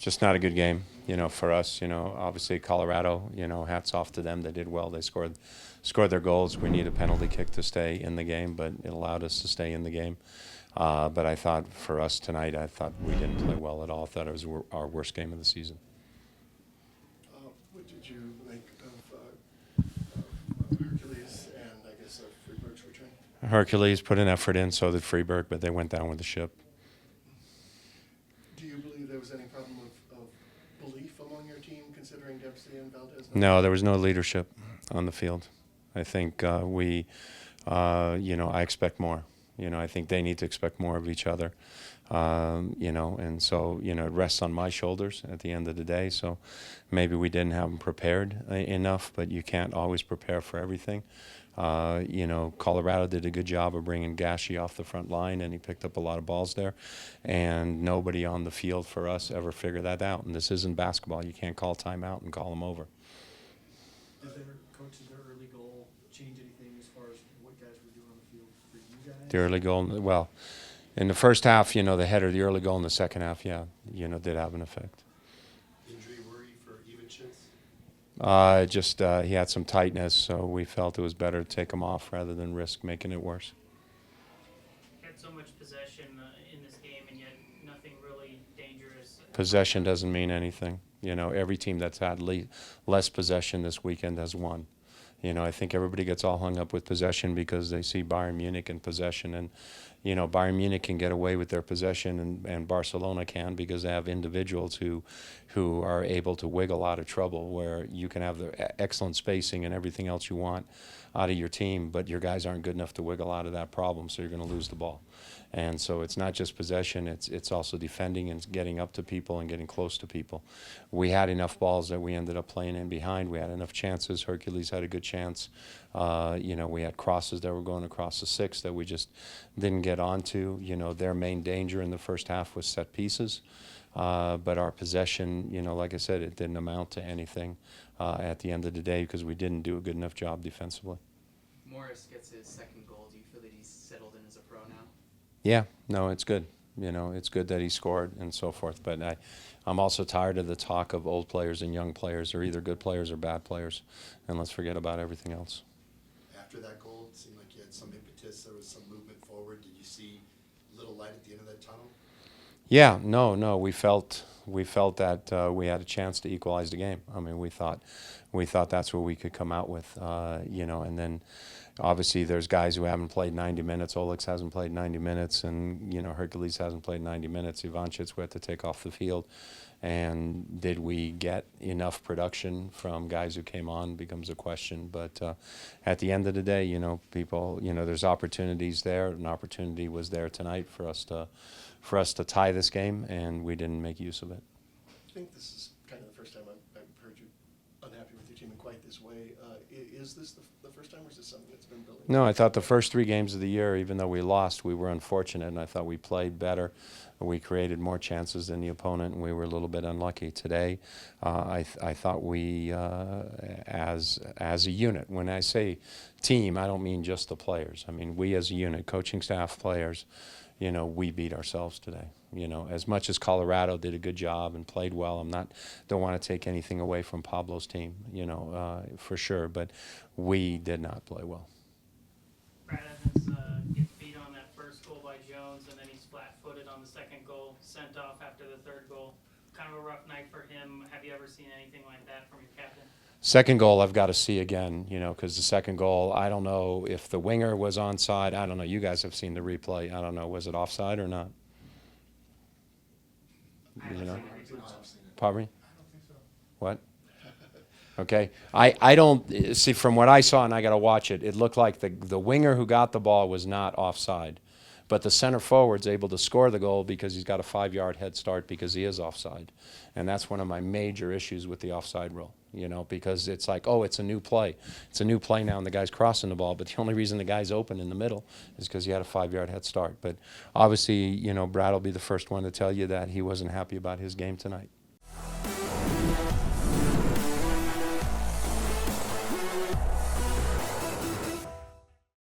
just not a good game, for us. Obviously Colorado, hats off to them. They did well. They scored their goals. We need a penalty kick to stay in the game, but it allowed us to stay in the game. But I thought for us tonight, I thought we didn't play well at all. I thought it was our worst game of the season. What did you make of Hercules and I guess Freeburg's return? Hercules put an effort in, so did Freeburg, but they went down with the ship. Do you believe there was any problem of belief among your team, considering Dempsey and Valdez? No, there was no leadership on the field. I think I expect more. I think they need to expect more of each other. And so, it rests on my shoulders at the end of the day. So maybe we didn't have them prepared enough, but you can't always prepare for everything. Colorado did a good job of bringing Gashi off the front line, and he picked up a lot of balls there. And nobody on the field for us ever figured that out. And this isn't basketball. You can't call timeout and call them over. Did their early goal change anything as far as what guys were doing on the field for you guys? The early goal, well, in the first half, the header, the early goal in the second half, did have an effect. Injury worry for Ivicic? He had some tightness, so we felt it was better to take him off rather than risk making it worse. Had so much possession in this game, and yet nothing really dangerous. Possession doesn't mean anything. Every team that's had less possession this weekend has won. I think everybody gets all hung up with possession because they see Bayern Munich in possession, and Bayern Munich can get away with their possession, and Barcelona can because they have individuals who are able to wiggle out of trouble, where you can have the excellent spacing and everything else you want out of your team, but your guys aren't good enough to wiggle out of that problem, so you're going to lose the ball. And so it's not just possession, it's also defending and getting up to people and getting close to people. We had enough balls that we ended up playing in behind. We had enough chances. Hercules had a good chance. We had crosses that were going across the six that we just didn't get onto. Their main danger in the first half was set pieces. But our possession, like I said, it didn't amount to anything at the end of the day because we didn't do a good enough job defensively. Morris gets his second goal. Do you feel that he's settled in as a pro now? Yeah, no, it's good. It's good that he scored and so forth. But I'm also tired of the talk of old players and young players. They're either good players or bad players. And let's forget about everything else. After that goal, it seemed like you had some impetus. There was some movement forward. Did you see a little light at the end of that tunnel? Yeah, no. We felt that we had a chance to equalize the game. I mean, we thought that's what we could come out with, and then obviously there's guys who haven't played 90 minutes. Olex hasn't played 90 minutes, and Hercules hasn't played 90 minutes. Ivancic we had to take off the field. And did we get enough production from guys who came on becomes a question. But at the end of the day, people, there's opportunities there. An opportunity was there tonight for us to tie this game, and we didn't make use of it. I think this is kind of the first time I've heard you unhappy with your team in quite this way. Is this the first time, or is this something that's been building? No, I thought the first 3 games of the year, even though we lost, we were unfortunate, and I thought we played better. We created more chances than the opponent, and we were a little bit unlucky. Today, I thought we, as a unit, when I say team, I don't mean just the players. I mean we as a unit, coaching staff, players, we beat ourselves today. As much as Colorado did a good job and played well, don't want to take anything away from Pablo's team, for sure, but we did not play well. Brad Evans gets beat on that first goal by Jones, and then he's flat-footed on the second goal, sent off after the third goal. Kind of a rough night for him. Have you ever seen anything like that from your captain? Second goal I've got to see again, because the second goal, I don't know if the winger was onside. I don't know. You guys have seen the replay. I don't know. Was it offside or not? I haven't seen it. Pardon me? I don't think so. What? Okay. I don't see from what I saw, and I got to watch it. It looked like the winger who got the ball was not offside, but the center forward's able to score the goal because he's got a 5-yard head start because he is offside, and that's one of my major issues with the offside rule. Because it's like, oh, it's a new play. It's a new play now, and the guy's crossing the ball. But the only reason the guy's open in the middle is because he had a 5-yard head start. But obviously, Brad will be the first one to tell you that he wasn't happy about his game tonight.